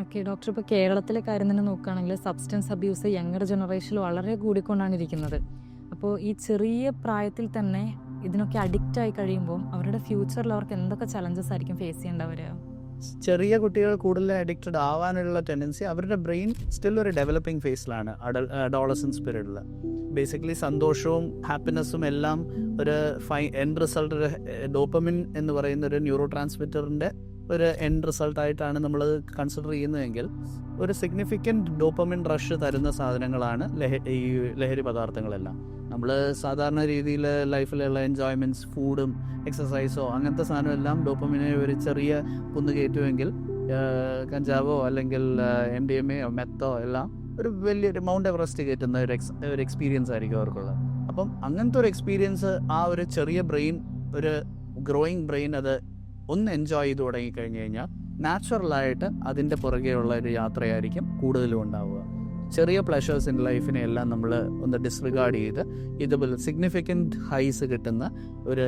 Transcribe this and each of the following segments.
Okay doctor, ഇപ്പോൾ കേരളത്തിലെ കാര്യം തന്നെ നോക്കുകയാണെങ്കിൽ സബ്സ്റ്റൻസ് അബ്യൂസ് യങ്ങർ ജനറേഷനിൽ വളരെ കൂടിക്കൊണ്ടാണ് ഇരിക്കുന്നത്. അപ്പോൾ ഈ ചെറിയ പ്രായത്തിൽ തന്നെ ഇതിനൊക്കെ അഡിക്റ്റ് ആയി കഴിയുമ്പോൾ അവരുടെ ഫ്യൂച്ചറിൽ അവർക്ക് എന്തൊക്കെ ചലഞ്ചസ് ആയിരിക്കും ഫേസ് ചെയ്യേണ്ടവർ? ചെറിയ കുട്ടികൾ കൂടുതൽ അഡിക്റ്റഡ് ആവാനുള്ള ടെൻഡൻസി അവരുടെ ബ്രെയിൻ സ്റ്റിൽ ഒരു ഡെവലപ്പിംഗ് ഫേസിലാണ് അഡോളസൻസ് പീരീഡിൽ. ബേസിക്കലി സന്തോഷവും ഹാപ്പിനെസ്സും എല്ലാം ഒരു എൻഡ് റിസൾട്ട്, ഒരു ഡോപ്പമിൻ എന്ന് പറയുന്ന ഒരു ന്യൂറോ ട്രാൻസ്മിറ്ററിൻ്റെ ഒരു എൻഡ് റിസൾട്ടായിട്ടാണ് നമ്മൾ കൺസിഡർ ചെയ്യുന്നതെങ്കിൽ ഒരു സിഗ്നിഫിക്കൻറ്റ് ഡോപ്പമിൻ റഷ് തരുന്ന സാധനങ്ങളാണ് ഈ ലഹരി പദാർത്ഥങ്ങളെല്ലാം. നമ്മൾ സാധാരണ രീതിയിൽ ലൈഫിലുള്ള എൻജോയ്മെൻറ്റ്സ്, ഫുഡും എക്സസൈസോ അങ്ങനത്തെ സാധനമെല്ലാം ഡോപ്പമിനെ ഒരു ചെറിയ കുന്നു കയറ്റുമെങ്കിൽ കഞ്ചാവോ അല്ലെങ്കിൽ MDMA മെത്തോ എല്ലാം ഒരു വലിയൊരു മൗണ്ട് എവറസ്റ്റ് കയറ്റുന്ന ഒരു എക്സ്പീരിയൻസ് ആയിരിക്കും അവർക്കുള്ളത്. അപ്പം അങ്ങനത്തെ ഒരു എക്സ്പീരിയൻസ് ആ ഒരു ചെറിയ ബ്രെയിൻ, ഒരു ഗ്രോയിങ് ബ്രെയിൻ അത് ഒന്ന് എൻജോയ് ചെയ്ത് തുടങ്ങിക്കഴിഞ്ഞ് കഴിഞ്ഞാൽ നാച്ചുറലായിട്ട് അതിൻ്റെ പുറകെയുള്ള ഒരു യാത്രയായിരിക്കും കൂടുതലും ഉണ്ടാവുക. ചെറിയ പ്ലഷേഴ്സ് ഇൻ ലൈഫിനെ എല്ലാം നമ്മൾ ഒന്ന് ഡിസ്റിഗാർഡ് ചെയ്ത് ഇതുപോലെ സിഗ്നിഫിക്കൻറ്റ് ഹൈസ് കിട്ടുന്ന ഒരു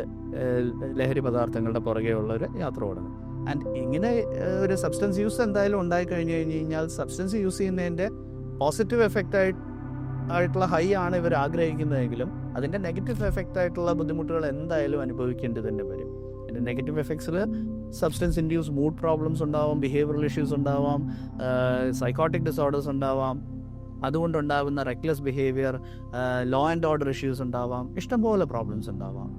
ലഹരി പദാർത്ഥങ്ങളുടെ പുറകെയുള്ള ഒരു യാത്ര തുടങ്ങും. ആൻഡ് ഇങ്ങനെ ഒരു സബ്സ്റ്റൻസ് യൂസ് എന്തായാലും ഉണ്ടായിക്കഴിഞ്ഞ് കഴിഞ്ഞാൽ സബ്സ്റ്റൻസ് യൂസ് ചെയ്യുന്നതിൻ്റെ പോസിറ്റീവ് ആയിട്ടുള്ള ഹൈ ആണ് ഇവർ ആഗ്രഹിക്കുന്നതെങ്കിലും അതിൻ്റെ നെഗറ്റീവ് എഫക്റ്റ് ആയിട്ടുള്ള ബുദ്ധിമുട്ടുകൾ എന്തായാലും അനുഭവിക്കേണ്ടി തന്നെ വരും. അതിൻ്റെ നെഗറ്റീവ് എഫക്ട്സിൽ സബ്സ്റ്റൻസ് ഇൻഡ്യൂസ് മൂഡ് പ്രോബ്ലംസ് ഉണ്ടാവാം, ബിഹേവിയറൽ ഇഷ്യൂസ് ഉണ്ടാവാം, സൈക്കോട്ടിക് ഡിസോർഡേഴ്സ് ഉണ്ടാവാം, അതുകൊണ്ടുണ്ടാകുന്ന reckless behaviour, law and order issues ഉണ്ടാവാം, ഇഷ്ടംപോലെ പ്രോബ്ലംസ് ഉണ്ടാവാം.